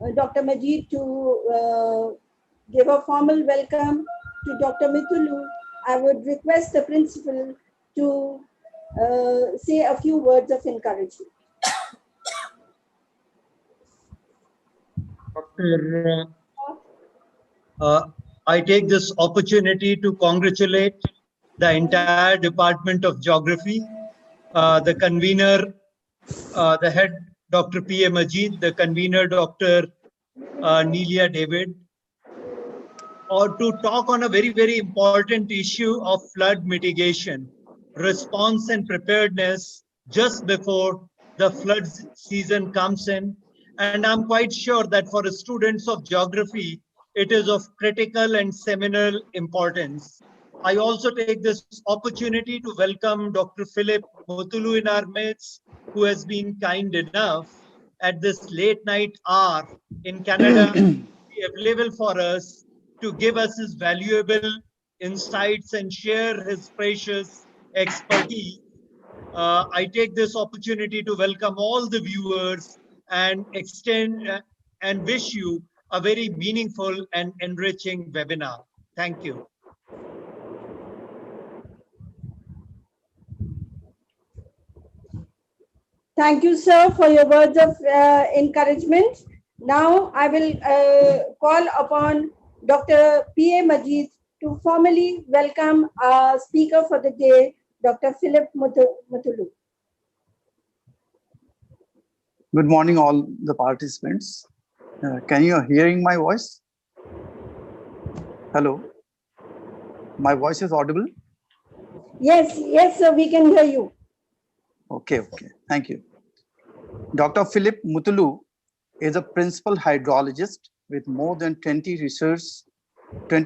Dr. Majid to give a formal welcome to Dr. Mithulu, I would request the principal to say a few words of encouragement. Dr. I take this opportunity to congratulate the entire Department of Geography, the convener, the head Dr. P.A. Majid, the convener Dr. Nelia David, or to talk on a very, very important issue of flood mitigation, response and preparedness just before the flood season comes in. And I'm quite sure that for the students of geography, it is of critical and seminal importance. I also take this opportunity to welcome Dr. Philip Mutulu in our midst, who has been kind enough at this late night hour in Canada to be available for us to give us his valuable insights and share his precious expertise. I take this opportunity to welcome all the viewers and extend and wish you a very meaningful and enriching webinar. Thank you. Thank you, sir, for your words of encouragement. Now I will call upon Dr. P.A. Majid to formally welcome our speaker for the day, Dr. Philip Mutulu. Good morning, all the participants. Can you hearing my voice? Hello. My voice is audible? Yes, yes, sir, we can hear you. Okay. Thank you. Dr. Philip Mutulu is a principal hydrologist with more than 20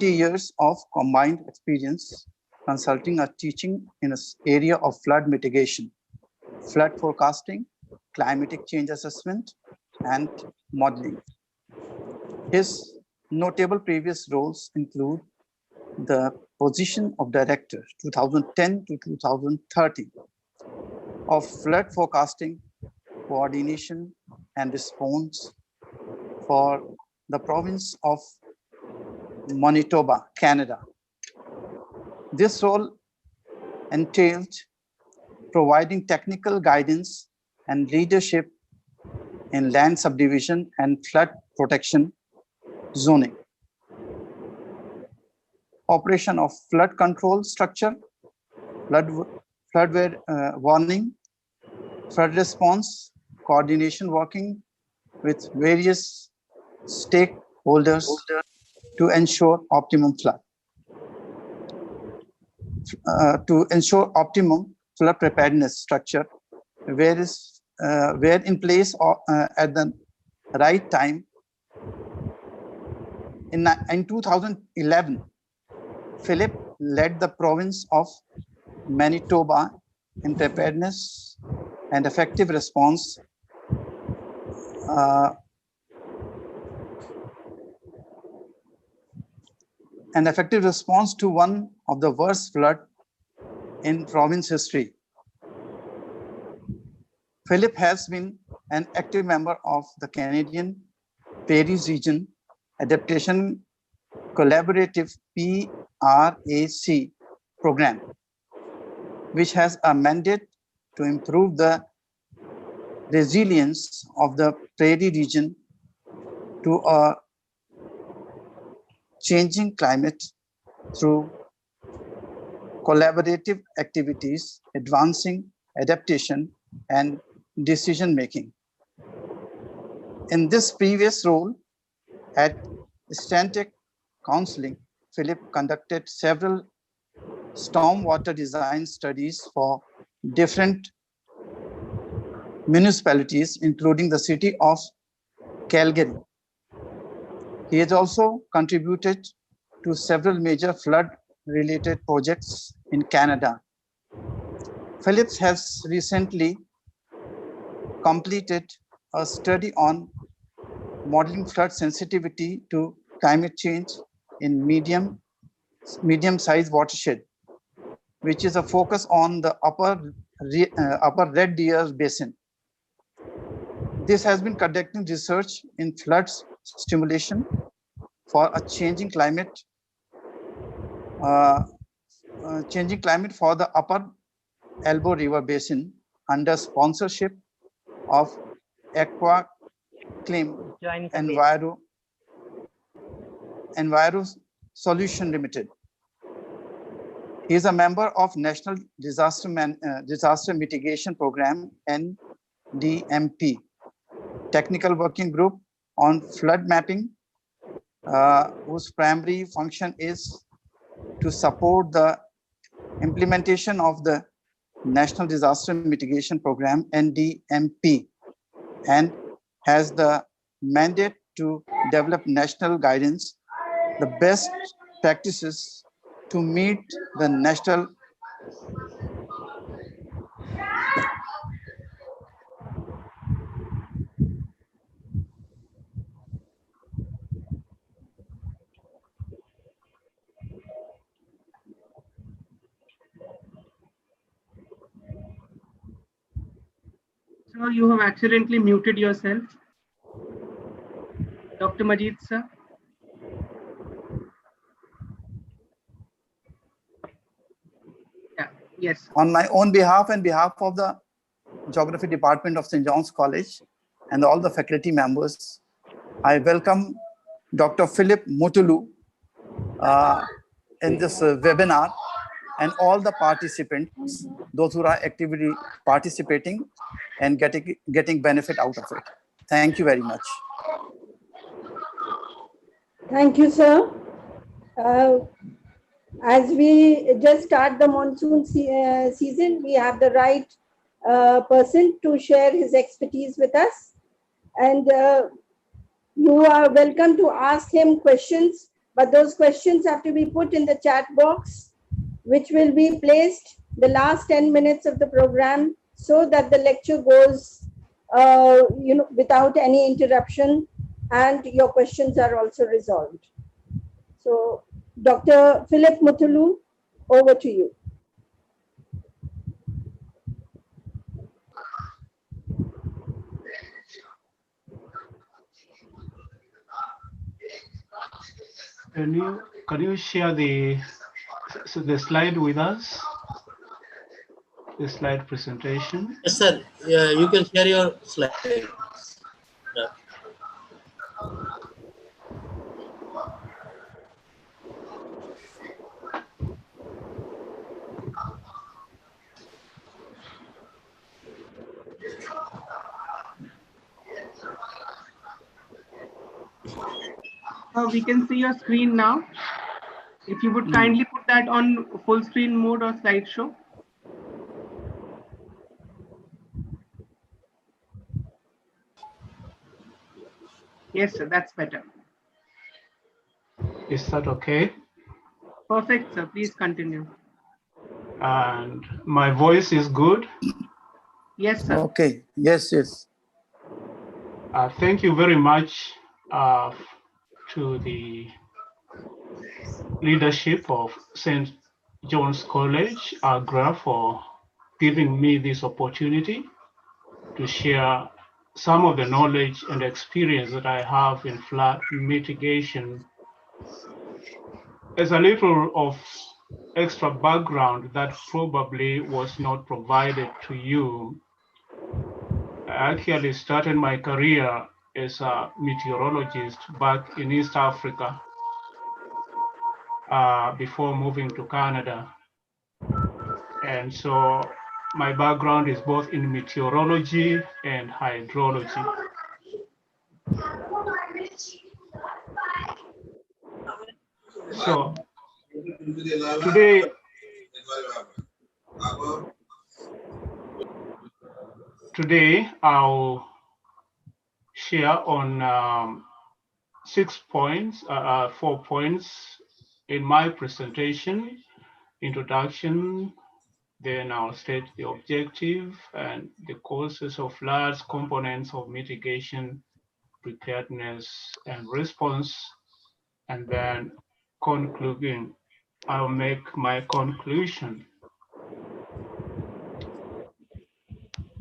years of combined experience consulting or teaching in an area of flood mitigation, flood forecasting, climatic change assessment, and modeling. His notable previous roles include the position of Director 2010 to 2013 of flood forecasting, coordination, and response for the province of Manitoba, Canada. This role entailed providing technical guidance and leadership in land subdivision and flood protection zoning, operation of flood control structure, flood warning, flood response, coordination working with various stakeholders to ensure optimum flood. To ensure optimum flood preparedness structure, where in place at the right time. In 2011, Philip led the province of Manitoba in preparedness and effective response to one of the worst flood in province history. Philip has been an active member of the Canadian Prairies Region Adaptation Collaborative PRAC program, which has a mandate to improve the resilience of the prairie region to a changing climate through collaborative activities, advancing adaptation and decision making. In this previous role at Stantec Counseling, Philip conducted several stormwater design studies for different municipalities, including the city of Calgary. He has also contributed to several major flood-related projects in Canada. Phillips has recently completed a study on modeling flood sensitivity to climate change in medium-sized watershed, which is a focus on the upper Red Deer Basin. This has been conducting research in floods stimulation for a changing climate for the upper Elbow River Basin under sponsorship of Aqua Clim Enviro Solution Limited. He is a member of National Disaster Mitigation Program NDMP Technical Working Group on Flood Mapping, whose primary function is to support the implementation of the National Disaster Mitigation Program NDMP, and has the mandate to develop national guidance, the best practices to meet the national Sir, you have accidentally muted yourself. Dr. Majid, sir. Yeah, yes. On my own behalf and behalf of the Geography Department of St. John's College and all the faculty members, I welcome Dr. Philip Mutulu in this webinar, and all the participants, those who are actively participating and getting benefit out of it. Thank you very much. Thank you, sir. As we just start the monsoon season, we have the right person to share his expertise with us. And you are welcome to ask him questions, but those questions have to be put in the chat box, which will be placed the last 10 minutes of the program, so that the lecture goes without any interruption, and your questions are also resolved. So Dr. Philip Mutulu, over to you. Can you share the slide with us? The slide presentation. Yes, sir. Yeah, you can share your slide. Yeah. We can see your screen now. If you would kindly put that on full screen mode or slideshow. Yes, sir, that's better. Is that okay? Perfect, sir. Please continue. And my voice is good? Yes, sir. Okay. Yes, yes. Thank you very much to the leadership of St. John's College, Agra, for giving me this opportunity to share some of the knowledge and experience that I have in flood mitigation. As a little of extra background that probably was not provided to you, I actually started my career as a meteorologist back in East Africa before moving to Canada. And so my background is both in meteorology and hydrology. So today I'll share on 4 points in my presentation: introduction, then I'll state the objective and the causes of floods, components of mitigation, preparedness and response, and then concluding, I'll make my conclusion.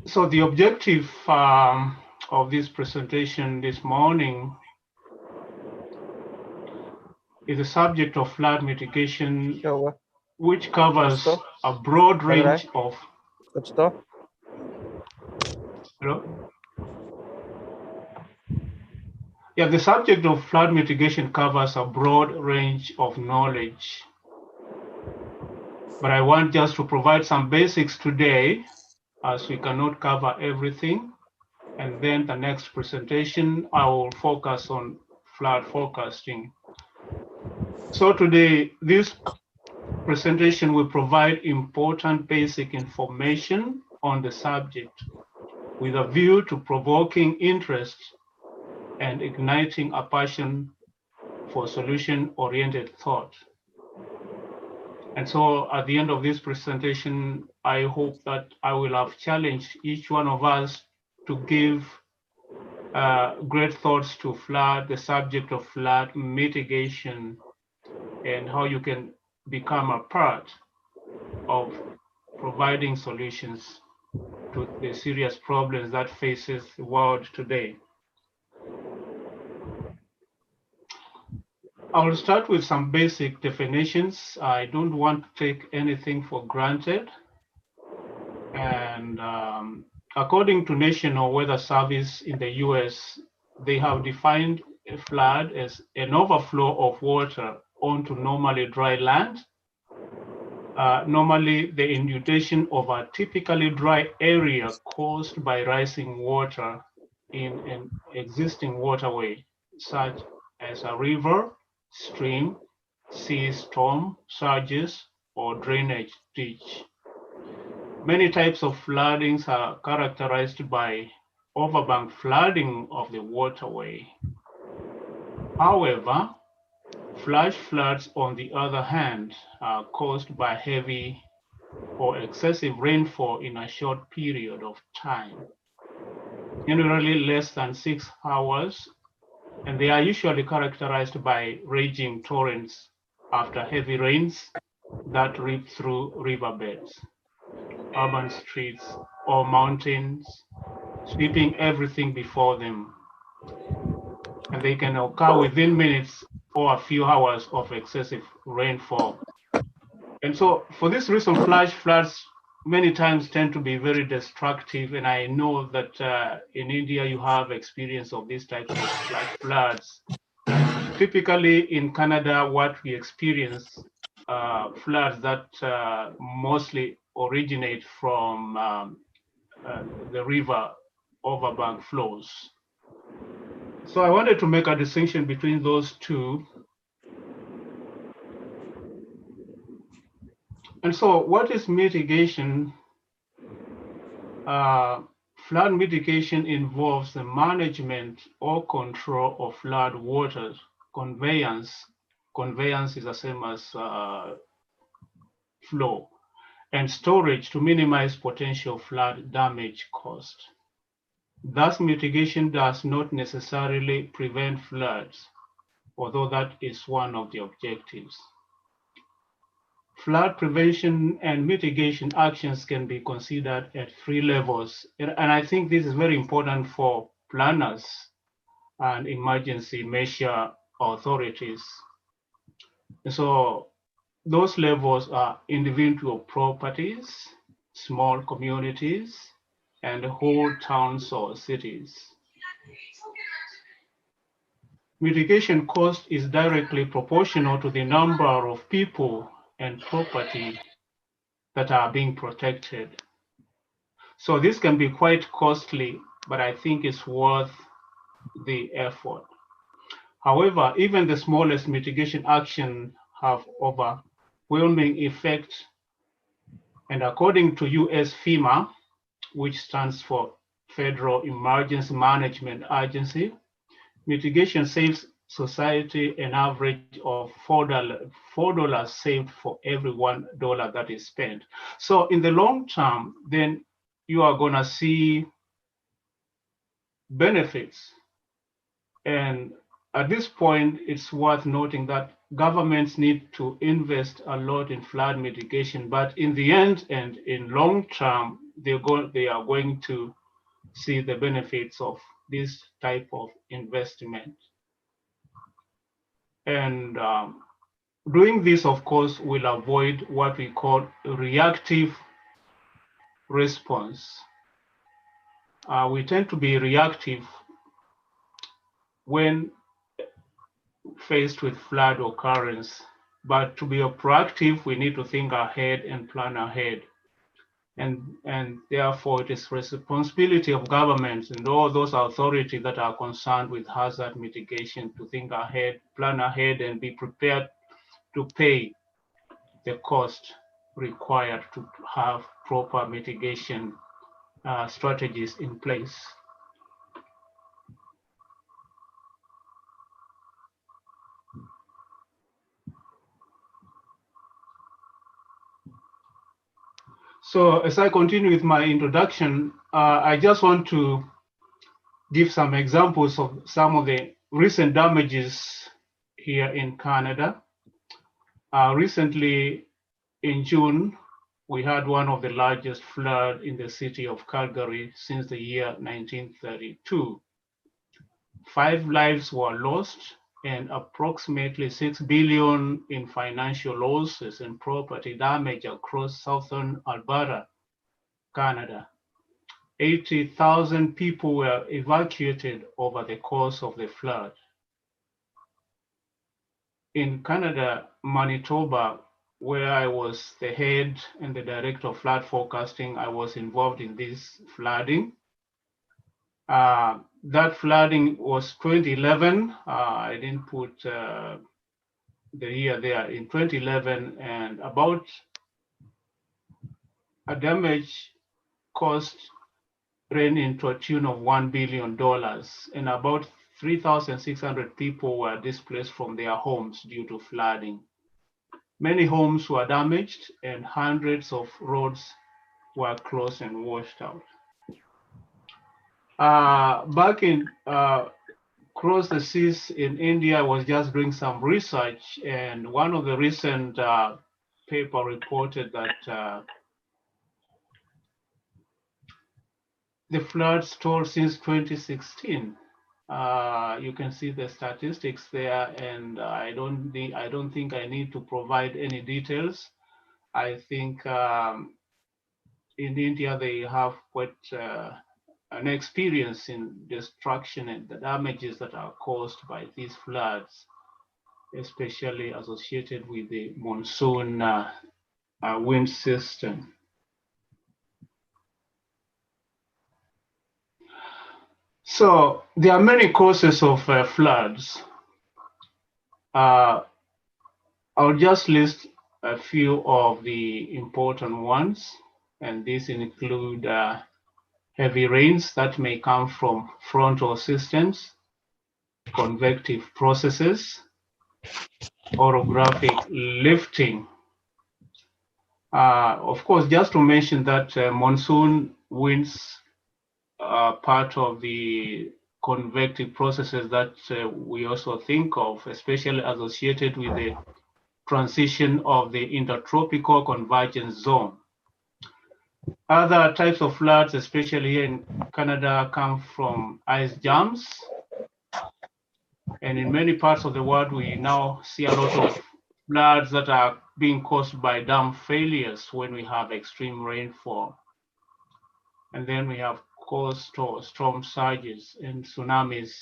So the objective of of this presentation this morning is the subject of flood mitigation, which covers a broad range of. Hello? Yeah, the subject of flood mitigation covers a broad range of knowledge. But I want just to provide some basics today, as we cannot cover everything. And then the next presentation, I will focus on flood forecasting. So today, this presentation will provide important basic information on the subject with a view to provoking interest and igniting a passion for solution-oriented thought. And so at the end of this presentation, I hope that I will have challenged each one of us to give great thoughts to flood, the subject of flood mitigation, and how you can become a part of providing solutions to the serious problems that faces the world today. I will start with some basic definitions. I don't want to take anything for granted. And according to National Weather Service in the US, they have defined a flood as an overflow of water onto normally dry land. Normally, the inundation of a typically dry area caused by rising water in an existing waterway, such as a river, stream, sea, storm, surges, or drainage ditch. Many types of floodings are characterized by overbank flooding of the waterway. However, flash floods, on the other hand, are caused by heavy or excessive rainfall in a short period of time, generally less than 6 hours, and they are usually characterized by raging torrents after heavy rains that rip through riverbeds, urban streets, or mountains, sweeping everything before them. And they can occur within minutes or a few hours of excessive rainfall. And so for this reason, flash floods many times tend to be very destructive. And I know that in India, you have experience of these types of flash floods. Typically in Canada, what we experience floods that mostly originate from the river overbank flows. So I wanted to make a distinction between those two. And so what is mitigation? Flood mitigation involves the management or control of flood waters, conveyance. Conveyance is the same as flow, and storage to minimize potential flood damage caused. Thus, mitigation does not necessarily prevent floods, although that is one of the objectives. Flood prevention and mitigation actions can be considered at 3 levels. And I think this is very important for planners and emergency measure authorities. So those levels are individual properties, small communities, and whole towns or cities. Mitigation cost is directly proportional to the number of people and property that are being protected. So this can be quite costly, but I think it's worth the effort. However, even the smallest mitigation action have overwhelming effect. And according to US FEMA, which stands for Federal Emergency Management Agency, mitigation saves society an average of $4 saved for every $1 that is spent. So in the long term, then you are going to see benefits. And at this point, it's worth noting that governments need to invest a lot in flood mitigation, but in the end and in long term, they are going to see the benefits of this type of investment. And doing this, of course, will avoid what we call reactive response. We tend to be reactive when faced with flood occurrence, but to be proactive, we need to think ahead and plan ahead. And therefore, it is responsibility of governments and all those authorities that are concerned with hazard mitigation to think ahead, plan ahead, and be prepared to pay the cost required to have proper mitigation strategies in place. So as I continue with my introduction, I just want to give some examples of some of the recent damages here in Canada. Recently, in June, we had one of the largest floods in the city of Calgary since the year 1932. 5 lives were lost and approximately $6 billion in financial losses and property damage across southern Alberta, Canada. 80,000 people were evacuated over the course of the flood. In Canada, Manitoba, where I was the head and the director of flood forecasting, I was involved in this flooding. That flooding was 2011. I didn't put the year there, in 2011, and about a damage cost ran into a tune of $1 billion, and about 3,600 people were displaced from their homes due to flooding. Many homes were damaged and hundreds of roads were closed and washed out. Back in across the seas in India, I was just doing some research, and one of the recent paper reported that the floods told since 2016. You can see the statistics there, and I don't think I need to provide any details. I think in India they have quite an experience in destruction and the damages that are caused by these floods, especially associated with the monsoon wind system. So there are many causes of floods. I'll just list a few of the important ones, and these include heavy rains that may come from frontal systems, convective processes, orographic lifting. Of course, just to mention that monsoon winds are part of the convective processes that we also think of, especially associated with the transition of the intertropical convergence zone. Other types of floods, especially here in Canada, come from ice jams. And in many parts of the world, we now see a lot of floods that are being caused by dam failures when we have extreme rainfall. And then we have coastal storm surges and tsunamis.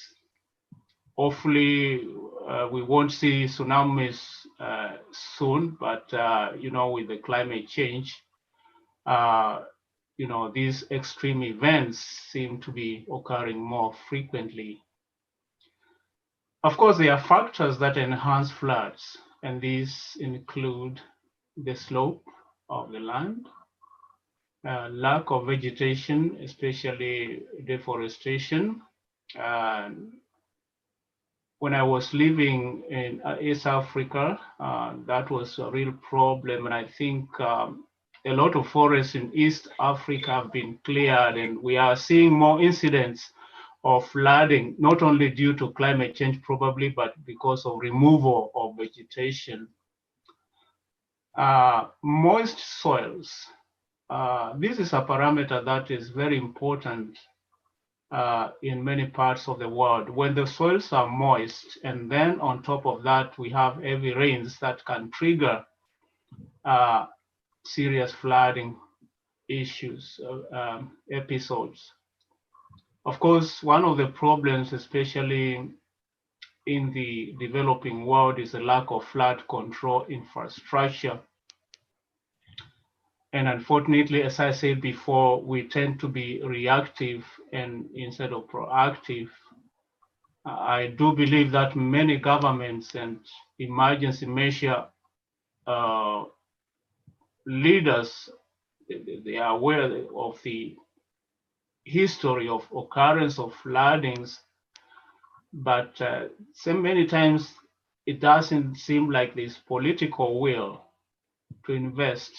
Hopefully, we won't see tsunamis soon, but with the climate change, these extreme events seem to be occurring more frequently. Of course, there are factors that enhance floods, and these include the slope of the land, lack of vegetation, especially deforestation. When I was living in East Africa, that was a real problem, and I think a lot of forests in East Africa have been cleared, and we are seeing more incidents of flooding, not only due to climate change probably, but because of removal of vegetation. Moist soils. This is a parameter that is very important in many parts of the world. When the soils are moist, and then on top of that, we have heavy rains that can trigger serious flooding issues, episodes. Of course, one of the problems, especially in the developing world, is the lack of flood control infrastructure. And unfortunately, as I said before, we tend to be reactive and instead of proactive. I do believe that many governments and emergency measure leaders, they are aware of the history of occurrence of floodings, but so many times it doesn't seem like there's political will to invest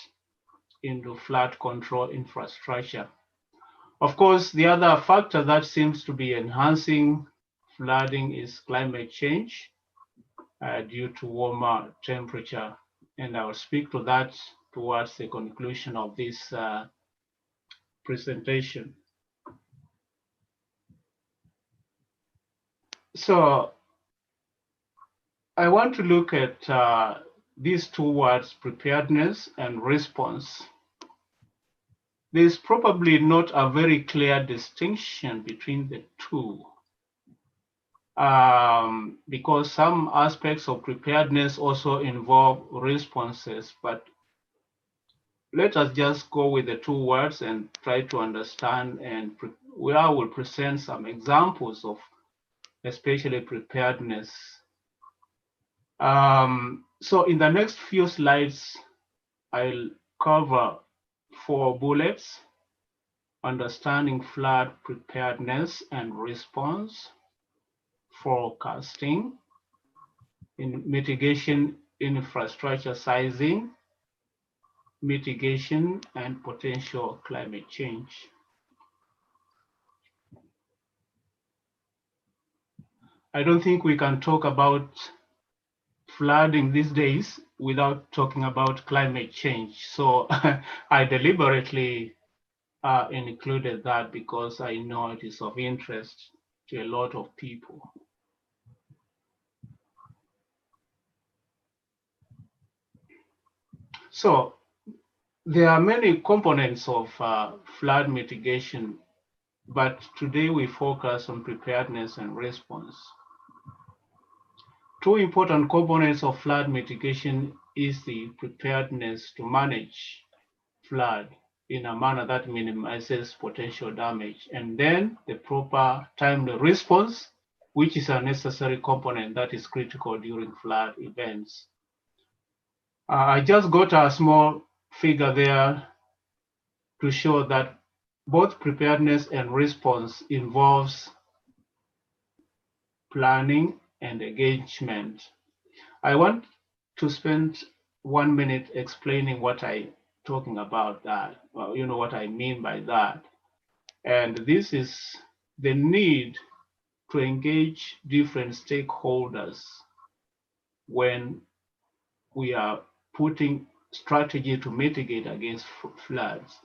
into flood control infrastructure. Of course, the other factor that seems to be enhancing flooding is climate change due to warmer temperature. And I'll speak to that towards the conclusion of this presentation. So I want to look at these two words, preparedness and response. There's probably not a very clear distinction between the two. Because some aspects of preparedness also involve responses, but let us just go with the two words and try to understand, and I will present some examples of especially preparedness. So in the next few slides, I'll cover 4 bullets: understanding flood preparedness and response, forecasting, in mitigation infrastructure sizing, mitigation, and potential climate change. I don't think we can talk about flooding these days without talking about climate change. So I deliberately included that because I know it is of interest to a lot of people. So there are many components of flood mitigation, but today we focus on preparedness and response. 2 important components of flood mitigation is the preparedness to manage flood in a manner that minimizes potential damage, and then the proper timely response, which is a necessary component that is critical during flood events. I just got a small figure there to show that both preparedness and response involves planning and engagement. I want to spend 1 minute explaining what I'm talking about that, well, you know what I mean by that. And this is the need to engage different stakeholders when we are putting strategy to mitigate against floods.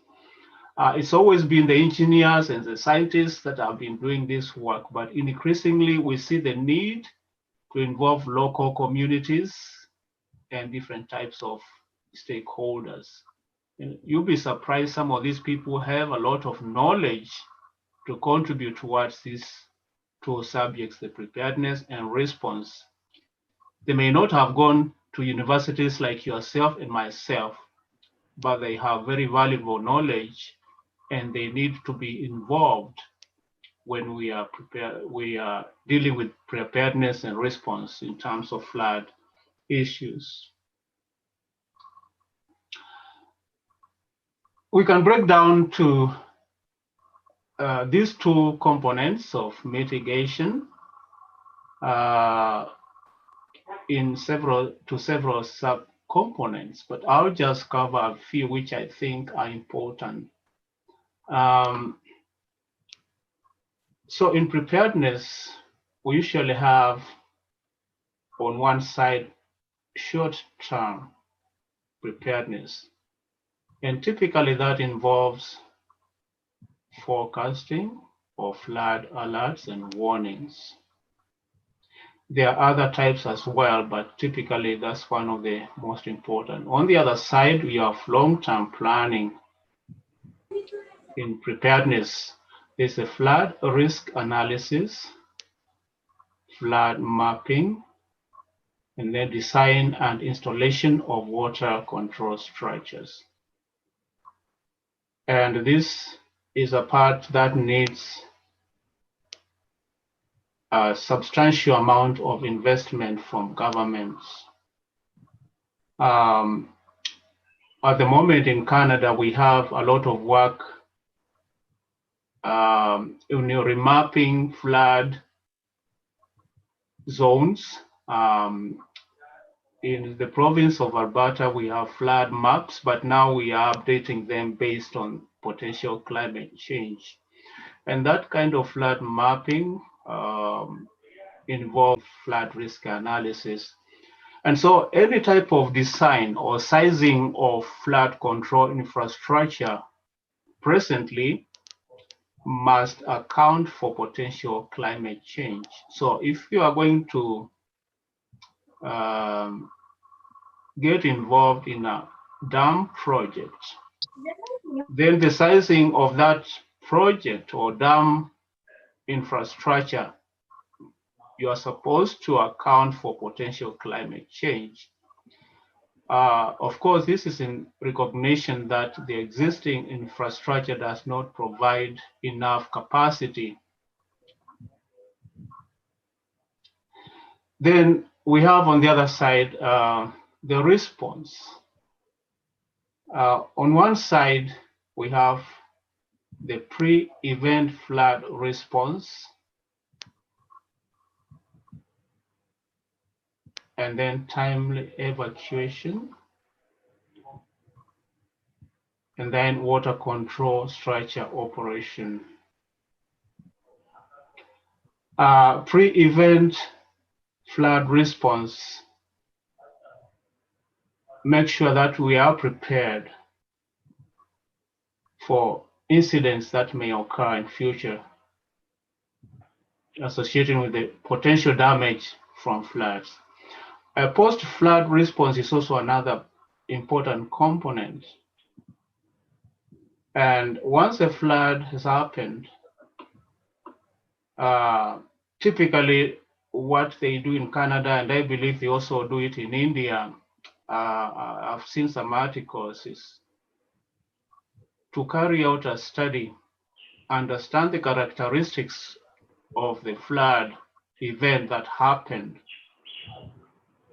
It's always been the engineers and the scientists that have been doing this work, but increasingly we see the need to involve local communities and different types of stakeholders. And you'll be surprised some of these people have a lot of knowledge to contribute towards these 2 subjects, the preparedness and response. They may not have gone to universities like yourself and myself, but they have very valuable knowledge and they need to be involved when we are dealing with preparedness and response in terms of flood issues. We can break down to these 2 components of mitigation in several sub-components, but I'll just cover a few which I think are important. So in preparedness, we usually have on one side short-term preparedness, and typically that involves forecasting of flood alerts and warnings. There are other types as well, but typically that's one of the most important. On the other side, we have long-term planning. In preparedness, there's a flood risk analysis, flood mapping, and then design and installation of water control structures. And this is a part that needs a substantial amount of investment from governments. At the moment in Canada, we have a lot of work in remapping flood zones. In the province of Alberta, we have flood maps, but now we are updating them based on potential climate change. And that kind of flood mapping involves flood risk analysis. And so any type of design or sizing of flood control infrastructure presently must account for potential climate change. So if you are going to get involved in a dam project, then the sizing of that project or dam infrastructure, you are supposed to account for potential climate change. Of course, this is in recognition that the existing infrastructure does not provide enough capacity. Then we have on the other side the response. On one side, we have the pre-event flood response, and then timely evacuation, and then water control structure operation. Pre-event flood response, make sure that we are prepared for incidents that may occur in future associated with the potential damage from floods. A post-flood response is also another important component. And once a flood has happened, typically what they do in Canada, and I believe they also do it in India, I've seen some articles, is to carry out a study, understand the characteristics of the flood event that happened,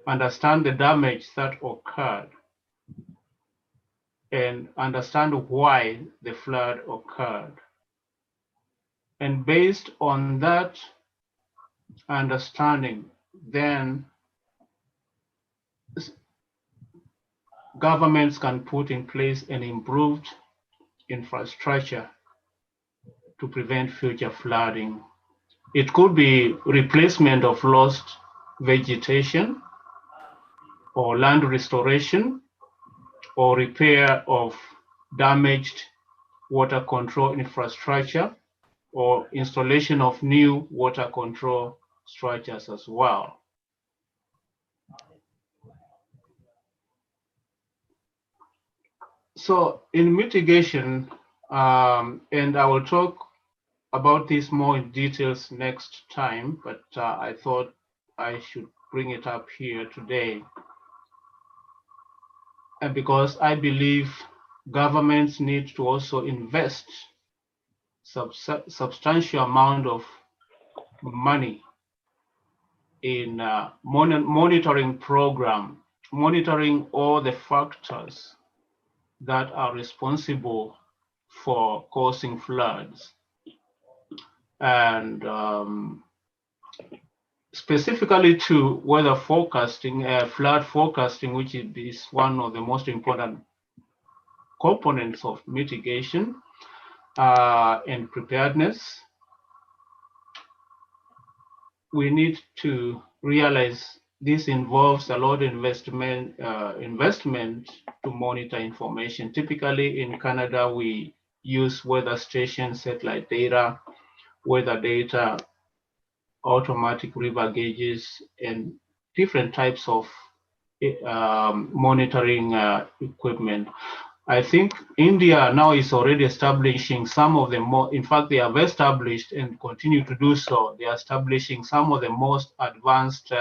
understand the damage that occurred, and understand why the flood occurred. And based on that understanding, then governments can put in place an improved infrastructure to prevent future flooding. It could be replacement of lost vegetation, or land restoration, or repair of damaged water control infrastructure, or installation of new water control structures as well. So in mitigation, and I will talk about this more in details next time, but I thought I should bring it up here today. And because I believe governments need to also invest substantial amount of money in monitoring program, monitoring all the factors that are responsible for causing floods. And specifically to weather forecasting, flood forecasting, which is one of the most important components of mitigation and preparedness. We need to realize this involves a lot of investment to monitor information. Typically in Canada, we use weather station satellite data. weather data, automatic river gauges, and different types of monitoring equipment. I think India now is already establishing some of the more, in fact, they have established and continue to do so. They are establishing some of the most advanced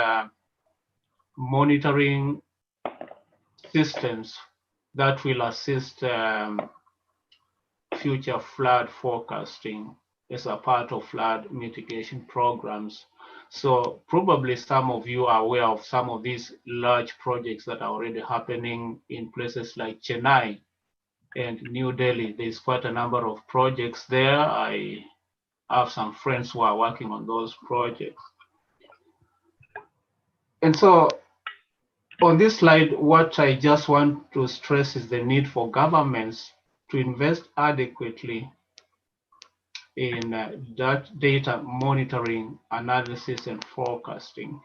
monitoring systems that will assist future flood forecasting as a part of flood mitigation programs. So probably some of you are aware of some of these large projects that are already happening in places like Chennai and New Delhi. There's quite a number of projects there. I have some friends who are working on those projects. And so on this slide, what I just want to stress is the need for governments to invest adequately in that data monitoring, analysis, and forecasting.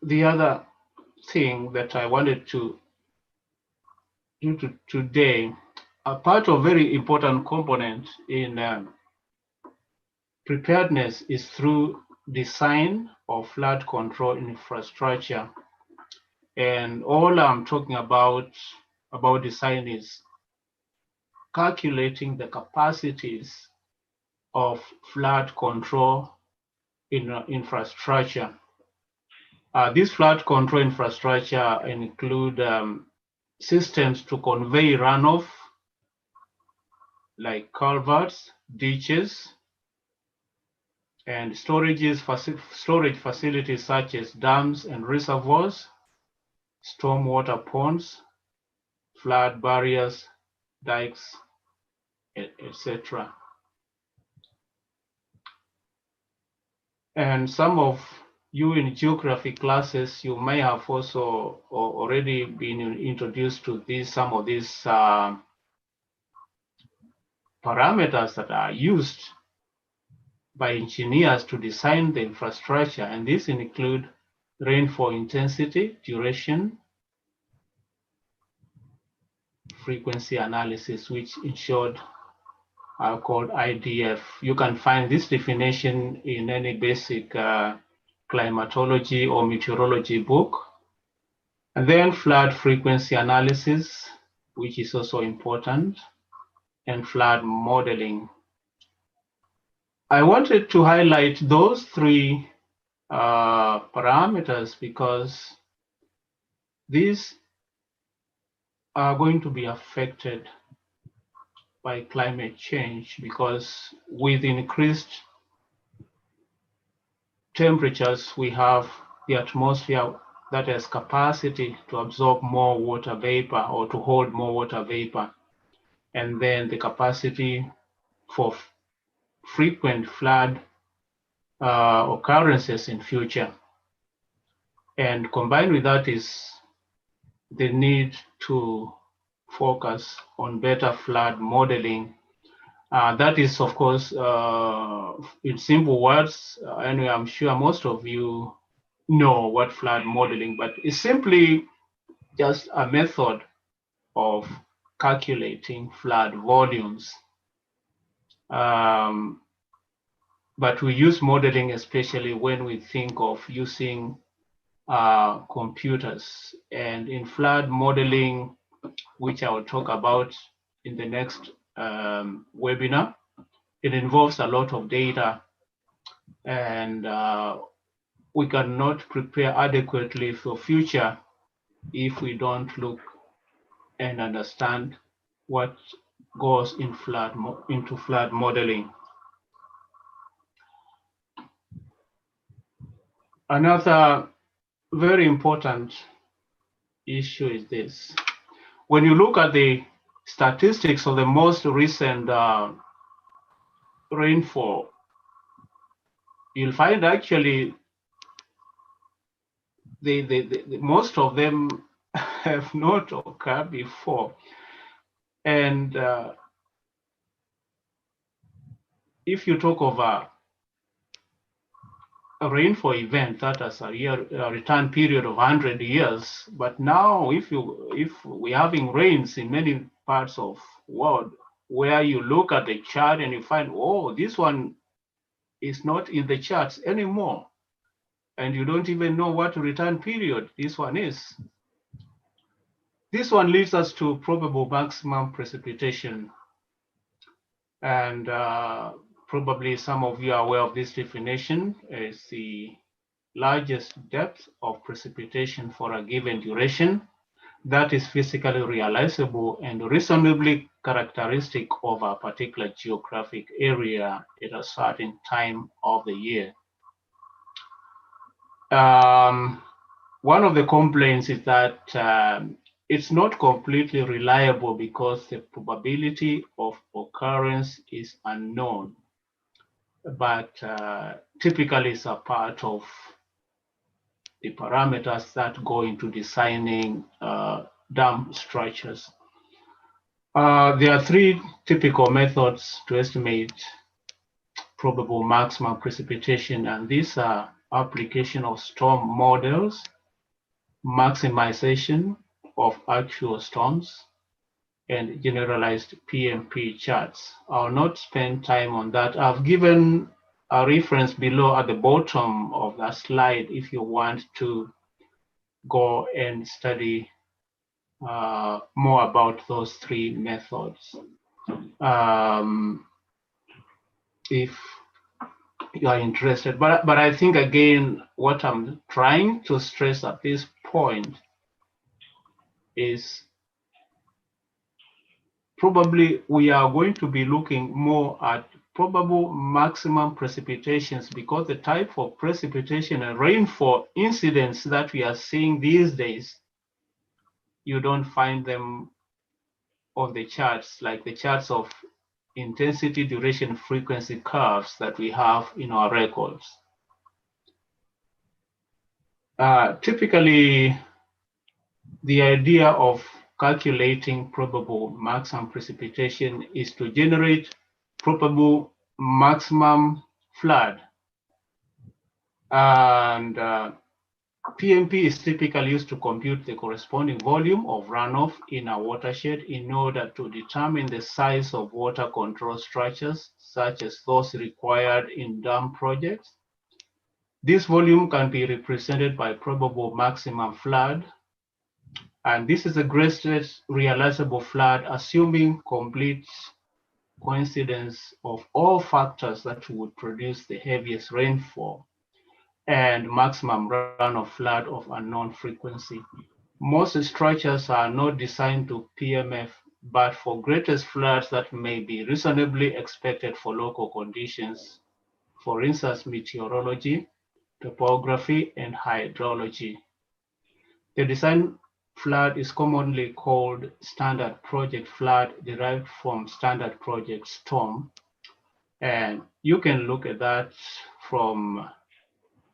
The other thing that I wanted to do today, a part of very important component in preparedness is through design of flood control infrastructure. And all I'm talking about design is calculating the capacities of flood control infrastructure. This flood control infrastructure include systems to convey runoff, like culverts, ditches, and storage facilities such as dams and reservoirs, stormwater ponds, flood barriers, dikes, etc. And some of you in geography classes, you may have also already been introduced to some of these parameters that are used by engineers to design the infrastructure, and these include rainfall intensity, duration, frequency analysis, which in short are called IDF. You can find this definition in any basic climatology or meteorology book. And then flood frequency analysis, which is also important, and flood modeling. I wanted to highlight those three parameters because these are going to be affected by climate change, because with increased temperatures, we have the atmosphere that has capacity to absorb more water vapor or to hold more water vapor, and then the capacity for frequent flood occurrences in future. And combined with that is the need to focus on better flood modeling. That is, of course, in simple words, anyway, I'm sure most of you know what flood modeling, but it's simply just a method of calculating flood volumes. But we use modeling especially when we think of using computers. And in flood modeling, which I will talk about in the next webinar, it involves a lot of data, and we cannot prepare adequately for future if we don't look and understand what goes into flood modeling. Another very important issue is this. When you look at the statistics of the most recent rainfall, you'll find actually the most of them have not occurred before. And if you talk of rainfall event that has a return period of 100 years. But now, if we're having rains in many parts of world, where you look at the chart and you find, oh, this one is not in the charts anymore, and you don't even know what return period this one is. This one leads us to probable maximum precipitation. And probably some of you are aware of this definition as the largest depth of precipitation for a given duration that is physically realizable and reasonably characteristic of a particular geographic area at a certain time of the year. One of the complaints is that it's not completely reliable because the probability of occurrence is unknown, but typically it's a part of the parameters that go into designing dam structures. There are three typical methods to estimate probable maximum precipitation, and these are application of storm models, maximization of actual storms, and generalized PMP charts. I'll not spend time on that. I've given a reference below at the bottom of that slide if you want to go and study more about those three methods. If you are interested, but I think again, what I'm trying to stress at this point is probably we are going to be looking more at probable maximum precipitations because the type of precipitation and rainfall incidents that we are seeing these days, you don't find them on the charts, like the charts of intensity, duration, frequency curves that we have in our records. Typically, the idea of calculating probable maximum precipitation is to generate probable maximum flood. And PMP is typically used to compute the corresponding volume of runoff in a watershed in order to determine the size of water control structures, such as those required in dam projects. This volume can be represented by probable maximum flood, and this is the greatest realizable flood, assuming complete coincidence of all factors that would produce the heaviest rainfall and maximum runoff flood of unknown frequency. Most structures are not designed to PMF, but for greatest floods that may be reasonably expected for local conditions, for instance, meteorology, topography, and hydrology. The design flood is commonly called standard project flood, derived from standard project storm. And you can look at that from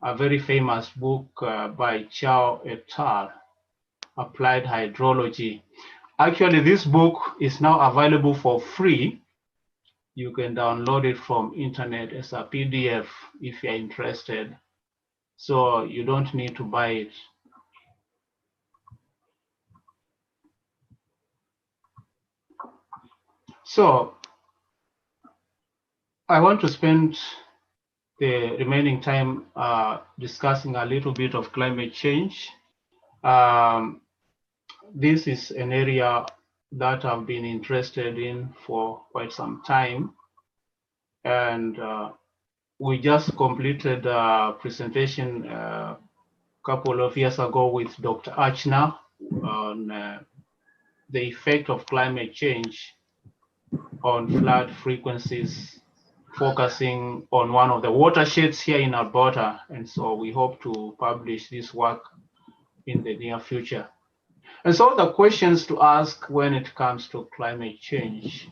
a very famous book by Chow et al., Applied Hydrology. Actually, this book is now available for free. You can download it from internet as a PDF if you're interested. So you don't need to buy it. So I want to spend the remaining time discussing a little bit of climate change. This is an area that I've been interested in for quite some time. And we just completed a presentation a couple of years ago with Dr. Archner on the effect of climate change on flood frequencies, focusing on one of the watersheds here in Alberta. And so we hope to publish this work in the near future. And so the questions to ask when it comes to climate change,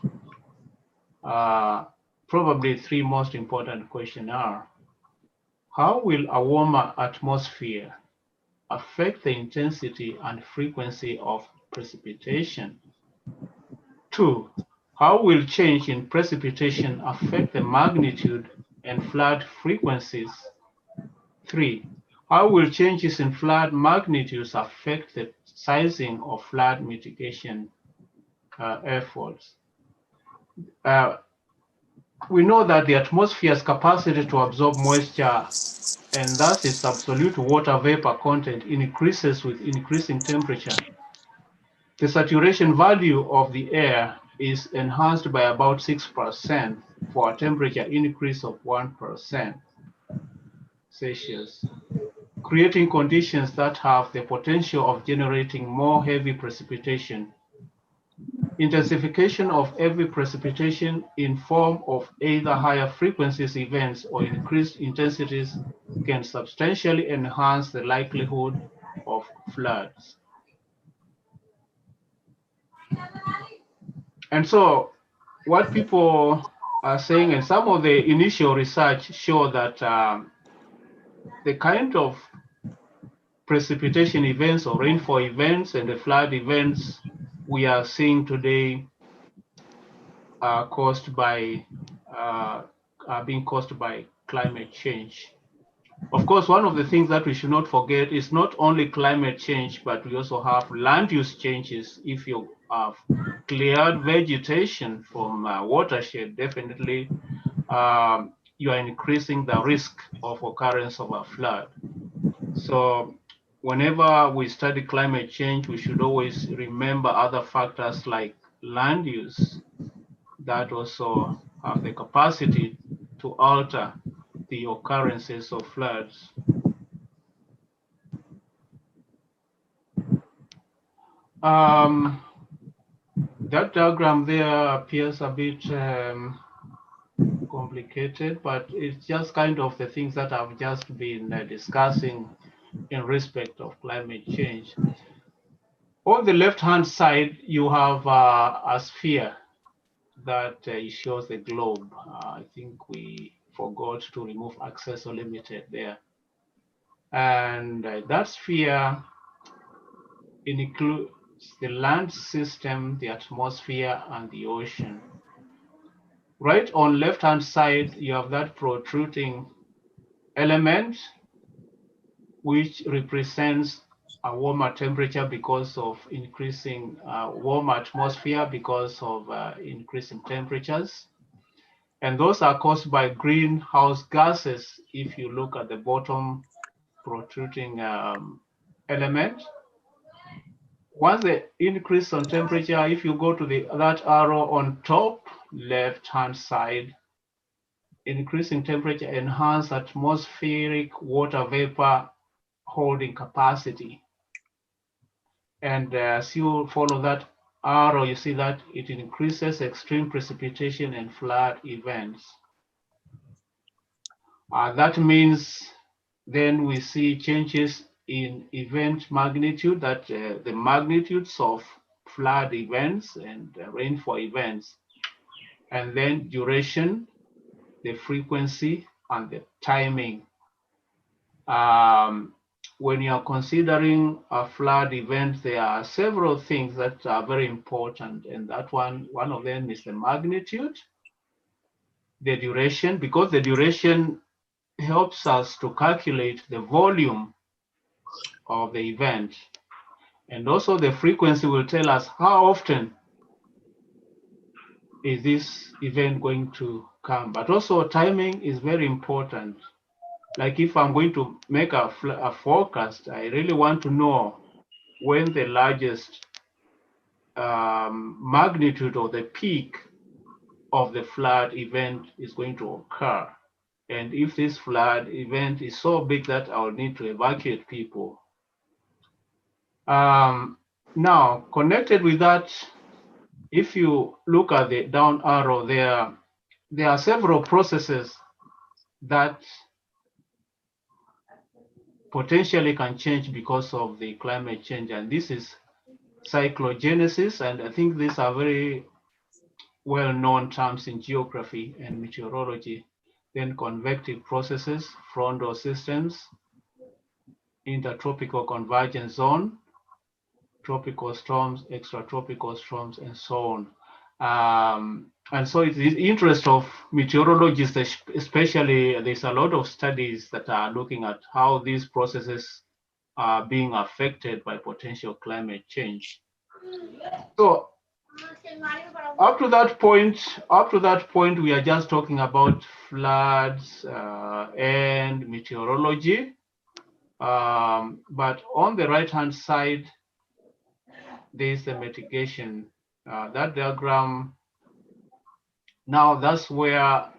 probably three most important questions are: how will a warmer atmosphere affect the intensity and frequency of precipitation? 2, how will change in precipitation affect the magnitude and flood frequencies? 3. How will changes in flood magnitudes affect the sizing of flood mitigation efforts? We know that the atmosphere's capacity to absorb moisture and thus its absolute water vapor content increases with increasing temperature. The saturation value of the air is enhanced by about 6% for a temperature increase of 1% Celsius, creating conditions that have the potential of generating more heavy precipitation. Intensification of heavy precipitation in form of either higher frequencies events or increased intensities can substantially enhance the likelihood of floods. And so what people are saying, and some of the initial research show that the kind of precipitation events or rainfall events and the flood events we are seeing today are caused by are being caused by climate change. Of course, one of the things that we should not forget is not only climate change, but we also have land use changes. If you have cleared vegetation from watershed, definitely you are increasing the risk of occurrence of a flood. So whenever we study climate change, we should always remember other factors like land use that also have the capacity to alter the occurrences of floods. That diagram there appears a bit complicated, but it's just kind of the things that I've just been discussing in respect of climate change. On the left-hand side, you have a sphere that shows the globe. I think we forgot to remove access or limited there. And that sphere includes the land system, the atmosphere, and the ocean. Right on left-hand side, you have that protruding element, which represents a warmer temperature because of increasing warm atmosphere because of increasing temperatures. And those are caused by greenhouse gases. If you look at the bottom protruding element, once the increase on temperature, if you go to that arrow on top left-hand side, increasing temperature enhance atmospheric water vapor holding capacity. And as you follow that arrow, you see that it increases extreme precipitation and flood events. That means then we see changes in event magnitude, that the magnitudes of flood events and rainfall events, and then duration, the frequency, and the timing. When you are considering a flood event, there are several things that are very important, and that one of them is the magnitude, the duration, because the duration helps us to calculate the volume of the event, and also the frequency will tell us how often is this event going to come. But also timing is very important. Like if I'm going to make a forecast, I really want to know when the largest magnitude or the peak of the flood event is going to occur. And if this flood event is so big that I'll need to evacuate people. Now, connected with that, if you look at the down arrow there are several processes that potentially can change because of the climate change. And this is cyclogenesis. And I think these are very well-known terms in geography and meteorology. Then convective processes, frontal systems, intertropical convergence zone, tropical storms, extratropical storms, and so on. And so it's the interest of meteorologists, especially, there's a lot of studies that are looking at how these processes are being affected by potential climate change. So up to that point, we are just talking about floods and meteorology. But on the right-hand side, there is the mitigation. That diagram, now that's where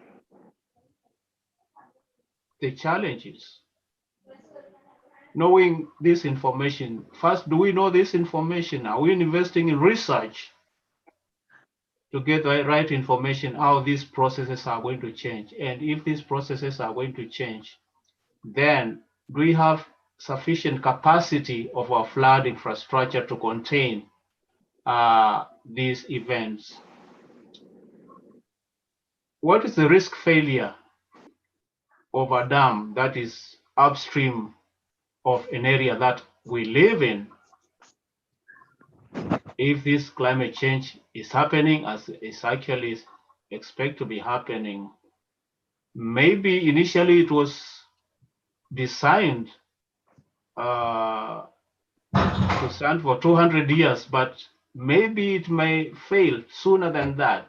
the challenge is. Knowing this information, first, do we know this information? Are we investing in research to get the right information, how these processes are going to change? And if these processes are going to change, then do we have sufficient capacity of our flood infrastructure to contain these events? What is the risk failure of a dam that is upstream of an area that we live in? If this climate change is happening as is actually expected to be happening, maybe initially it was designed to stand for 200 years, but maybe it may fail sooner than that.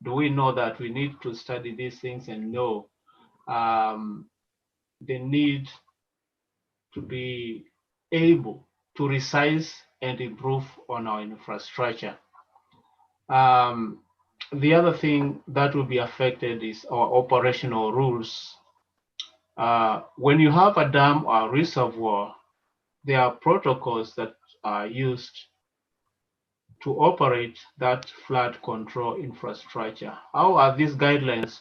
Do we know that? We need to study these things and know the need to be able to resize and improve on our infrastructure. The other thing that will be affected is our operational rules. When you have a dam or a reservoir, there are protocols that are used to operate that flood control infrastructure. How are these guidelines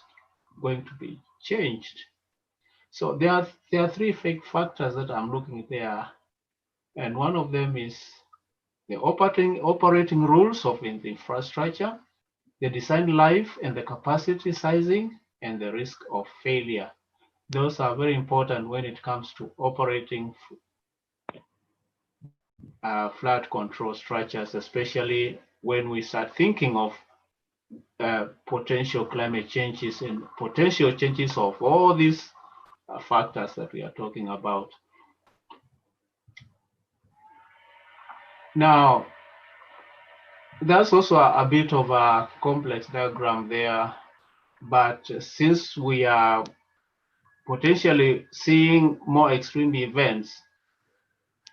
going to be changed? So there are three factors that I'm looking at there, and one of them is the operating rules of the infrastructure, the design life and the capacity sizing, and the risk of failure. Those are very important when it comes to operating flood control structures, especially when we start thinking of potential climate changes and potential changes of all these factors that we are talking about. Now, that's also a bit of a complex diagram there, but since we are potentially seeing more extreme events,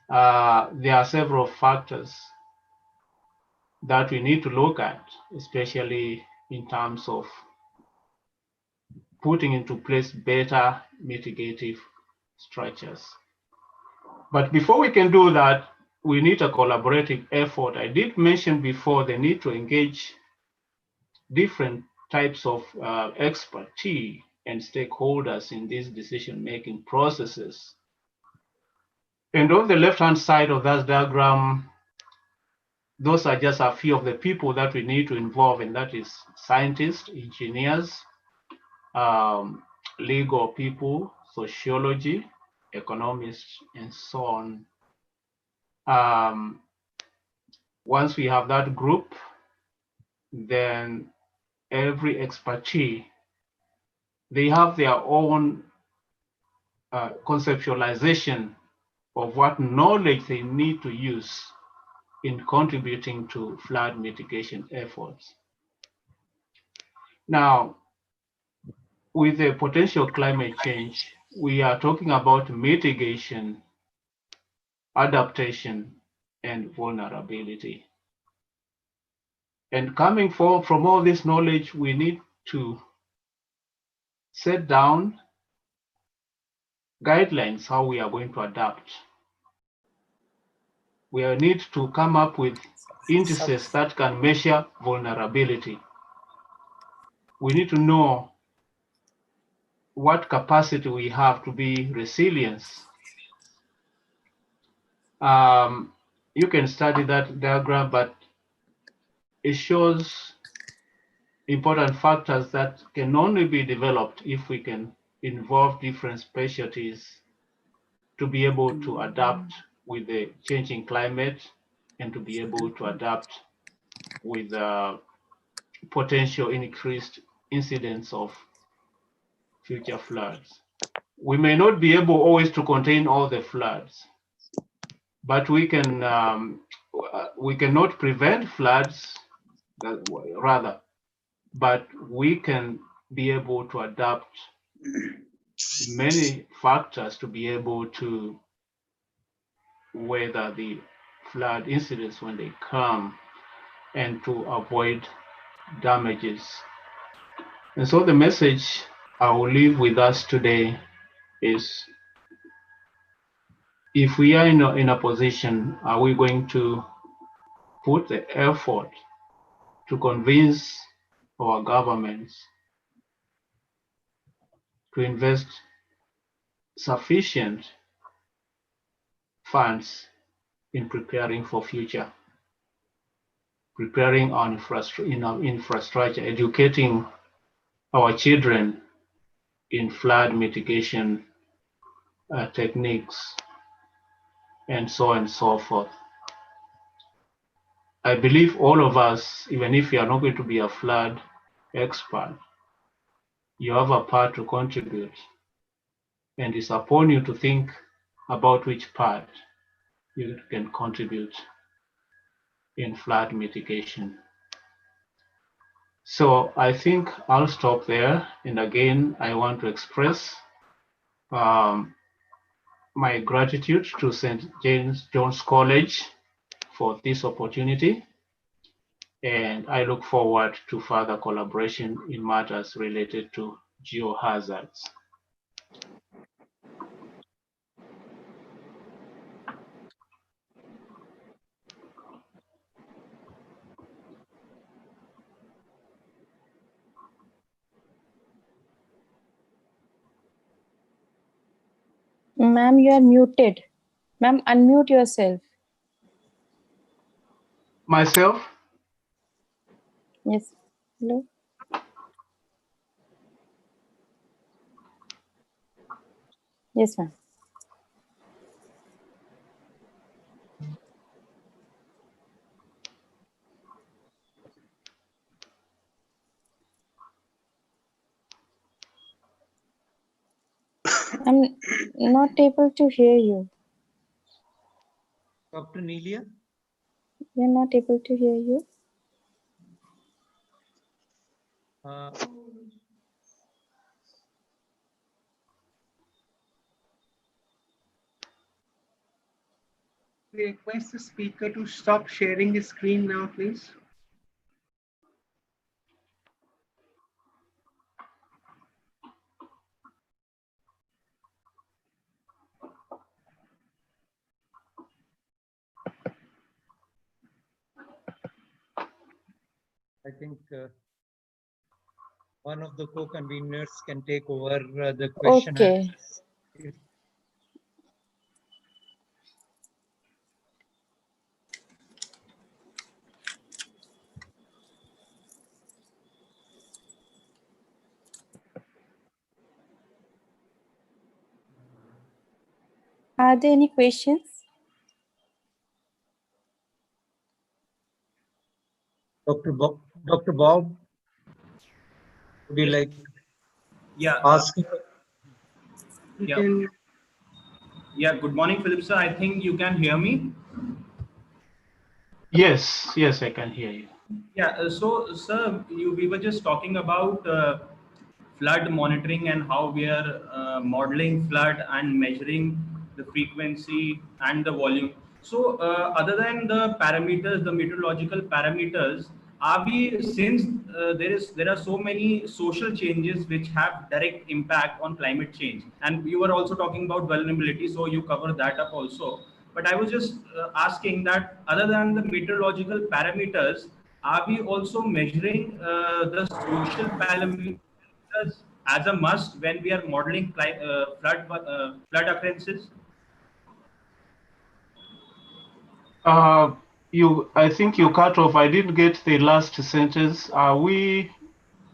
there are several factors that we need to look at, especially in terms of putting into place better mitigative structures. But before we can do that, we need a collaborative effort. I did mention before the need to engage different types of expertise and stakeholders in these decision-making processes. And on the left-hand side of that diagram, those are just a few of the people that we need to involve, and that is scientists, engineers, legal people, sociology, economists, and so on. Once we have that group, then every expertise, they have their own conceptualization of what knowledge they need to use in contributing to flood mitigation efforts. Now, with the potential climate change, we are talking about mitigation, adaptation, and vulnerability. And coming from all this knowledge, we need to set down guidelines how we are going to adapt. We need to come up with indices that can measure vulnerability. We need to know what capacity we have to be resilient. You can study that diagram, but it shows important factors that can only be developed if we can involve different specialties to be able to adapt with the changing climate and to be able to adapt with potential increased incidence of future floods. We may not be able always to contain all the floods, but we cannot prevent floods, rather, but we can be able to adapt many factors to be able to weather the flood incidents when they come and to avoid damages. And so the message I will leave with us today is, if we are in a position, are we going to put the effort to convince our governments to invest sufficient funds in preparing for future, preparing our infrastructure, educating our children in flood mitigation techniques, and so on and so forth. I believe all of us, even if you are not going to be a flood expert, you have a part to contribute, and it's upon you to think about which part you can contribute in flood mitigation. So I think I'll stop there. And again, I want to express my gratitude to St. John's College for this opportunity. And I look forward to further collaboration in matters related to geohazards. Ma'am, you are muted. Ma'am, unmute yourself. Myself? Yes. Hello. Yes, ma'am. I'm not able to hear you. Dr. Nelia? We're not able to hear you. We request the speaker to stop sharing his screen now, please. I think one of the co-conveners can take over the question. Okay. Are there any questions? Dr. Bob, would you like Yeah. ask? Yeah. Good morning, Philip sir. I think you can hear me. Yes, I can hear you. Yeah. So, sir, we were just talking about flood monitoring and how we are modeling flood and measuring the frequency and the volume. So, other than the parameters, the meteorological parameters, are we, since there are so many social changes which have direct impact on climate change, and you were also talking about vulnerability, so you cover that up also. But I was just asking that other than the meteorological parameters, are we also measuring the social parameters as a must when we are modeling flood occurrences? I think you cut off. I didn't get the last sentence. Are we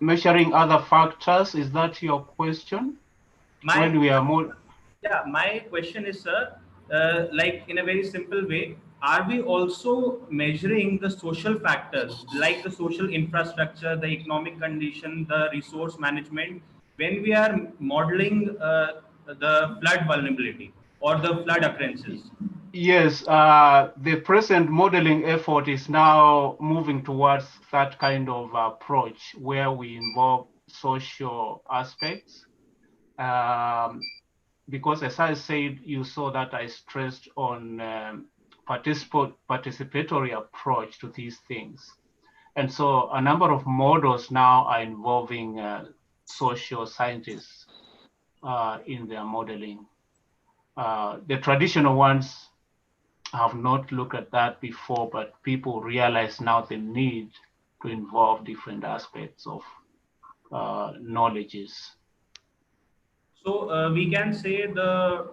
measuring other factors? Is that your question? When we are more... Yeah, my question is, sir, like in a very simple way, are we also measuring the social factors like the social infrastructure, the economic condition, the resource management when we are modeling the flood vulnerability or the flood occurrences? Yes, the present modeling effort is now moving towards that kind of approach where we involve social aspects. Because as I said, you saw that I stressed on participatory approach to these things. And so a number of models now are involving social scientists in their modeling. The traditional ones have not looked at that before, but people realize now the need to involve different aspects of knowledges. So we can say the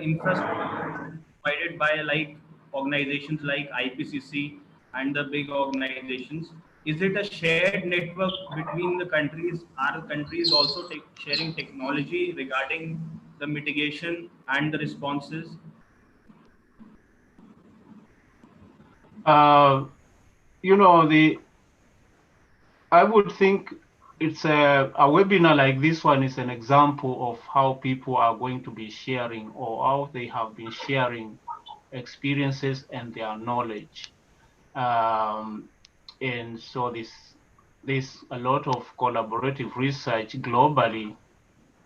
infrastructure provided by like organizations like IPCC and the big organizations. Is it a shared network between the countries? Are countries also sharing technology regarding the mitigation and the responses? You know, I would think it's a webinar like this one is an example of how people are going to be sharing or how they have been sharing experiences and their knowledge. And so there's a lot of collaborative research globally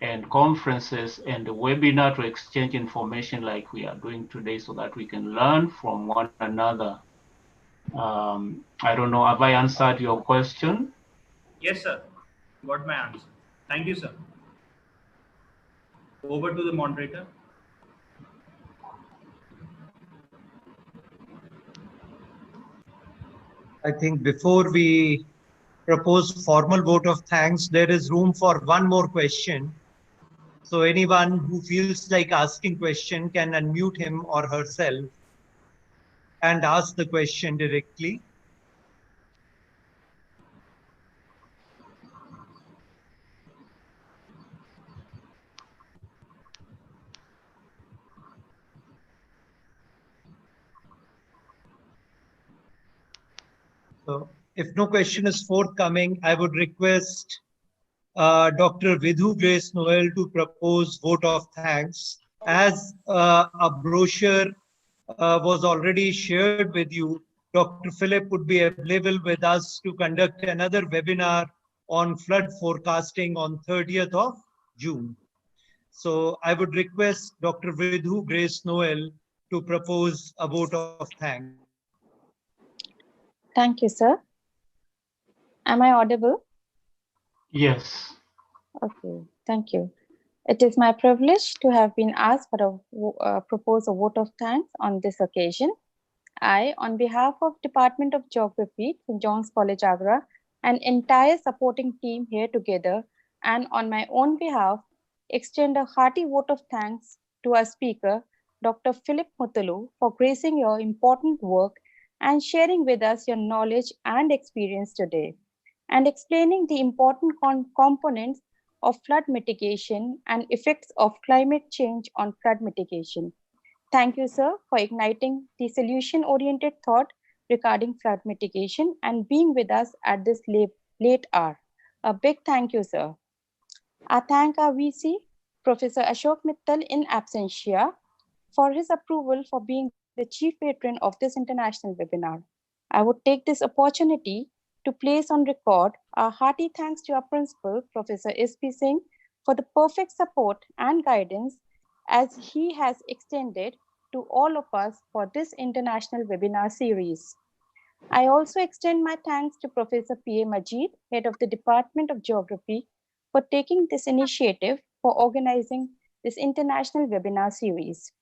and conferences and the webinar to exchange information like we are doing today so that we can learn from one another. I don't know, have I answered your question? Yes, sir. Got my answer. Thank you, sir. Over to the moderator. I think before we propose formal vote of thanks, there is room for one more question. So anyone who feels like asking question can unmute him or herself and ask the question directly. So if no question is forthcoming, I would request Dr. Vidhu Grace Noel to propose vote of thanks. As a brochure was already shared with you, Dr. Philip would be available with us to conduct another webinar on flood forecasting on 30th of June. So I would request Dr. Vidhu Grace Noel to propose a vote of thanks. Thank you, sir. Am I audible? Yes. Okay, thank you. It is my privilege to have been asked for propose a vote of thanks on this occasion. I, on behalf of Department of Geography, St. John's College, Agra, and entire supporting team here together, and on my own behalf, extend a hearty vote of thanks to our speaker, Dr. Philip Mutulu, for gracing your important work and sharing with us your knowledge and experience today, and explaining the important components of flood mitigation and effects of climate change on flood mitigation. Thank you, sir, for igniting the solution-oriented thought regarding flood mitigation and being with us at this late hour. A big thank you, sir. I thank our VC, Professor Ashok Mittal in absentia, for his approval for being the chief patron of this international webinar. I would take this opportunity to place on record our hearty thanks to our principal, Professor S.P. Singh, for the perfect support and guidance as he has extended to all of us for this international webinar series. I also extend my thanks to Professor P.A. Majid, Head of the Department of Geography, for taking this initiative for organizing this international webinar series.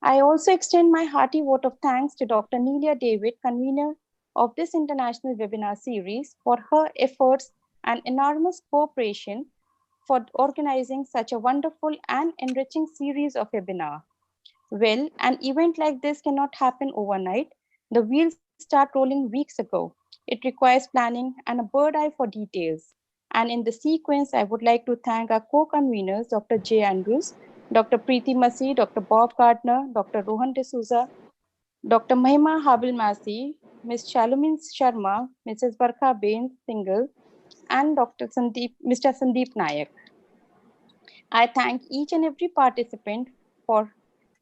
I also extend my hearty vote of thanks to Dr. Nelia David, convener of this international webinar series, for her efforts and enormous cooperation for organizing such a wonderful and enriching series of webinar. Well, an event like this cannot happen overnight. The wheels start rolling weeks ago. It requires planning and a bird eye for details. And in the sequence, I would like to thank our co-conveners, Dr. J. Andrews, Dr. Preeti Masi, Dr. Bob Gardner, Dr. Rohan D'Souza, Dr. Mahima Habilmasi, Ms. Shalumin Sharma, Mrs. Barkha Bain Singhal, and Mr. Sandeep Nayak. I thank each and every participant for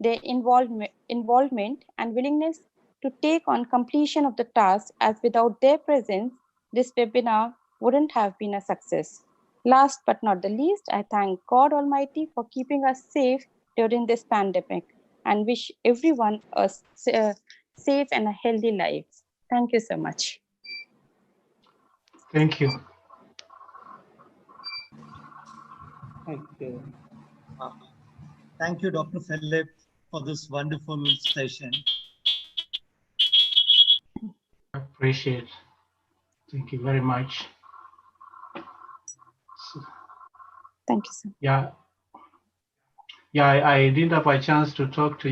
their involvement and willingness to take on completion of the task, as without their presence, this webinar wouldn't have been a success. Last but not the least, I thank God Almighty for keeping us safe during this pandemic and wish everyone a safe and a healthy life. Thank you so much. Thank you. Okay. Thank you, Dr. Philip, for this wonderful session. Appreciate. Thank you very much. Thank you, sir. Yeah, I didn't have a chance to talk to you.